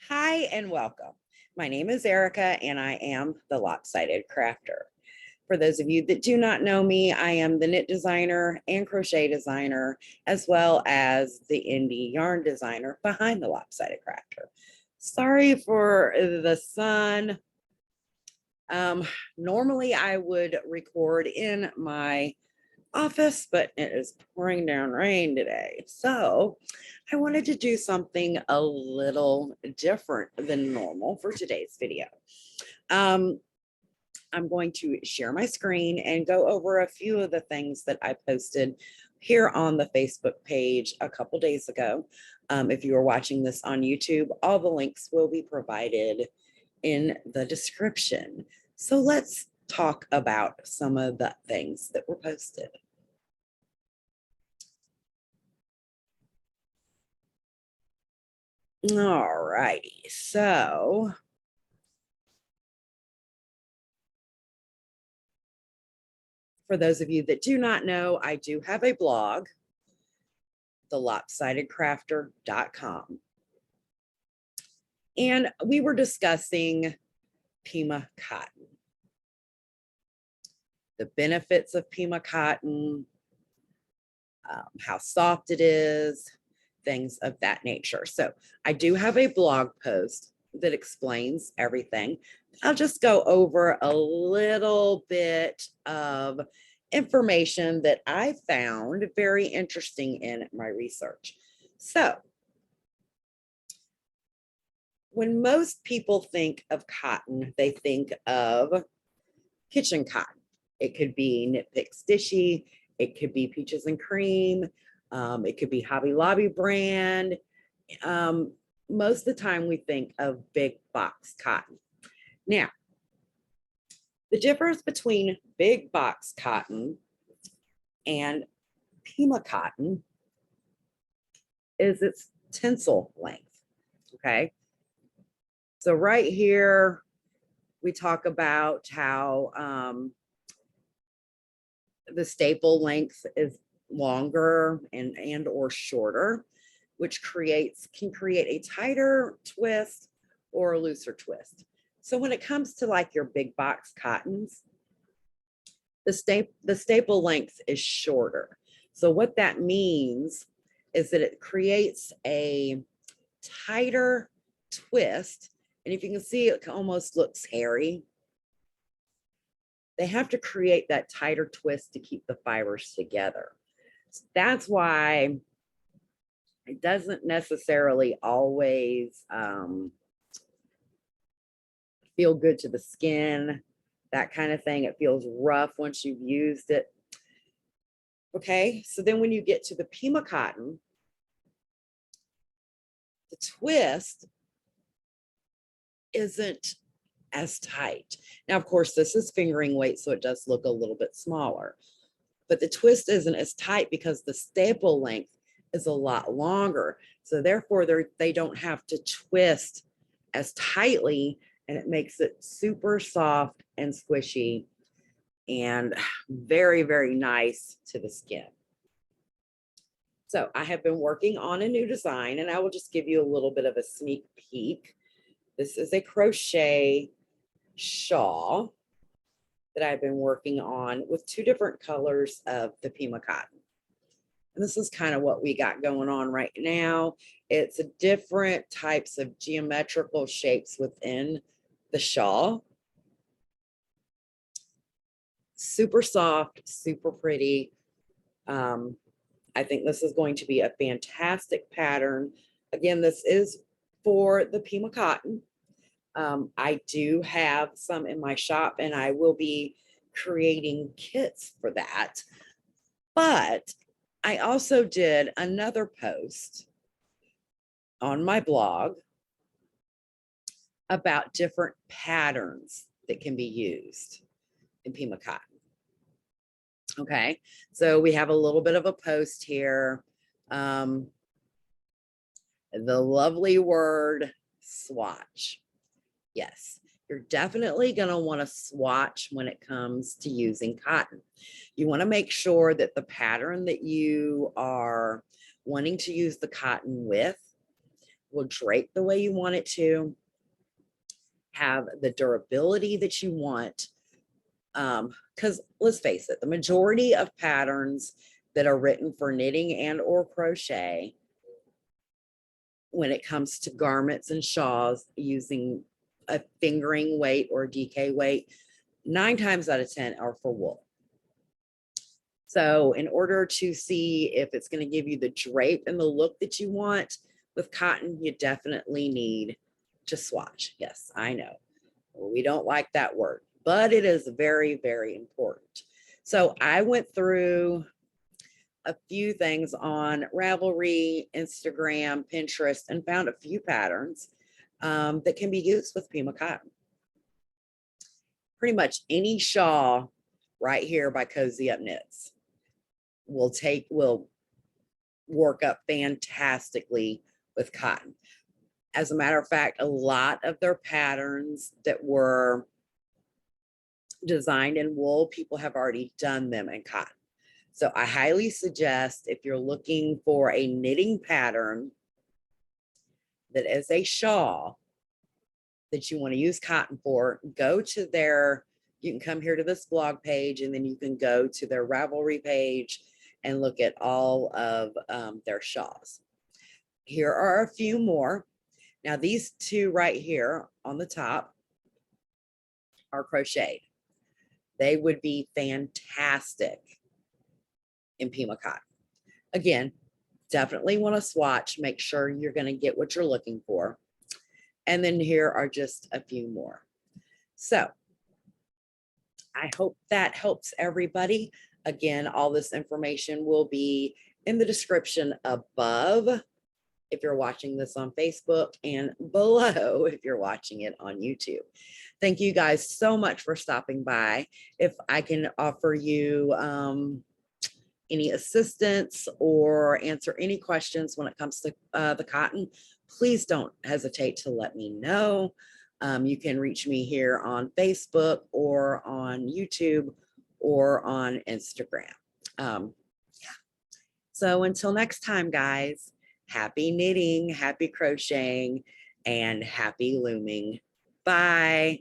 Hi and welcome. My name is Erica and I am the Lopsided Crafter. For those of you that do not know me, I am the knit designer and crochet designer, as well as the indie yarn designer behind the Lopsided Crafter. Sorry for the sun. Normally I would record in my office, but it is pouring down rain today. So I wanted to do something a little different than normal for today's video. I'm going to share my screen and go over a few of the things that I posted here on the Facebook page a couple days ago. If you are watching this on YouTube, all the links will be provided in the description. So let's talk about some of the things that were posted. All righty, so for those of you that do not know, I do have a blog, thelopsidedcrafter.com. And we were discussing Pima Cotton, the benefits of Pima Cotton, how soft it is, things of that nature. So I do have a blog post that explains everything. I'll just go over a little bit of information that I found very interesting in my research. So when most people think of cotton, they think of kitchen cotton. It could be Knit Pick Stitchy, it could be Peaches and Cream, it could be Hobby Lobby brand. Most of the time we think of big box cotton. Now, the difference between big box cotton and Pima cotton is its tensile length, okay? So right here, we talk about how the staple length is longer and or shorter, which can create a tighter twist or a looser twist. So when it comes to like your big box cottons, the staple length is shorter. So what that means is that it creates a tighter twist. And if you can see, it almost looks hairy. They have to create that tighter twist to keep the fibers together. So that's why it doesn't necessarily always feel good to the skin, that kind of thing. It feels rough once you've used it. Okay, so then when you get to the Pima cotton, the twist isn't as tight. Now, of course, this is fingering weight, so it does look a little bit smaller, but the twist isn't as tight because the staple length is a lot longer. So therefore, they don't have to twist as tightly, and it makes it super soft and squishy and very, very nice to the skin. So I have been working on a new design, and I will just give you a little bit of a sneak peek. This is a crochet shawl that I've been working on with two different colors of the Pima cotton. And this is kind of what we got going on right now. It's a different types of geometrical shapes within the shawl. Super soft, super pretty. I think this is going to be a fantastic pattern. Again, this is for the Pima cotton. I do have some in my shop, and I will be creating kits for that. But I also did another post on my blog about different patterns that can be used in Pima cotton. Okay, so we have a little bit of a post here. The lovely word swatch. Yes, you're definitely going to want to swatch when it comes to using cotton. You want to make sure that the pattern that you are wanting to use the cotton with will drape the way you want it to, have the durability that you want. Because let's face it, the majority of patterns that are written for knitting and or crochet, when it comes to garments and shawls using a fingering weight or DK weight, 9 times out of 10 are for wool. So in order to see if it's going to give you the drape and the look that you want with cotton, you definitely need to swatch. Yes, I know. We don't like that word, but it is very, very important. So I went through a few things on Ravelry, Instagram, Pinterest, and found a few patterns that can be used with Pima Cotton. Pretty much any shawl right here by Cozy Up Knits will work up fantastically with cotton. As a matter of fact, a lot of their patterns that were designed in wool, people have already done them in cotton. So I highly suggest, if you're looking for a knitting pattern that is a shawl that you want to use cotton for, go to you can come here to this blog page, and then you can go to their Ravelry page and look at all of their shawls. Here are a few more. Now, these two right here on the top are crocheted. They would be fantastic in Pima Cotton. Again, definitely want to swatch, make sure you're going to get what you're looking for. And then here are just a few more. So I hope that helps everybody. Again, all this information will be in the description above if you're watching this on Facebook, and below if you're watching it on YouTube. Thank you guys so much for stopping by. If I can offer you any assistance or answer any questions when it comes to the cotton, please don't hesitate to let me know. You can reach me here on Facebook or on YouTube or on Instagram. Yeah. So until next time, guys, happy knitting, happy crocheting, and happy looming. Bye.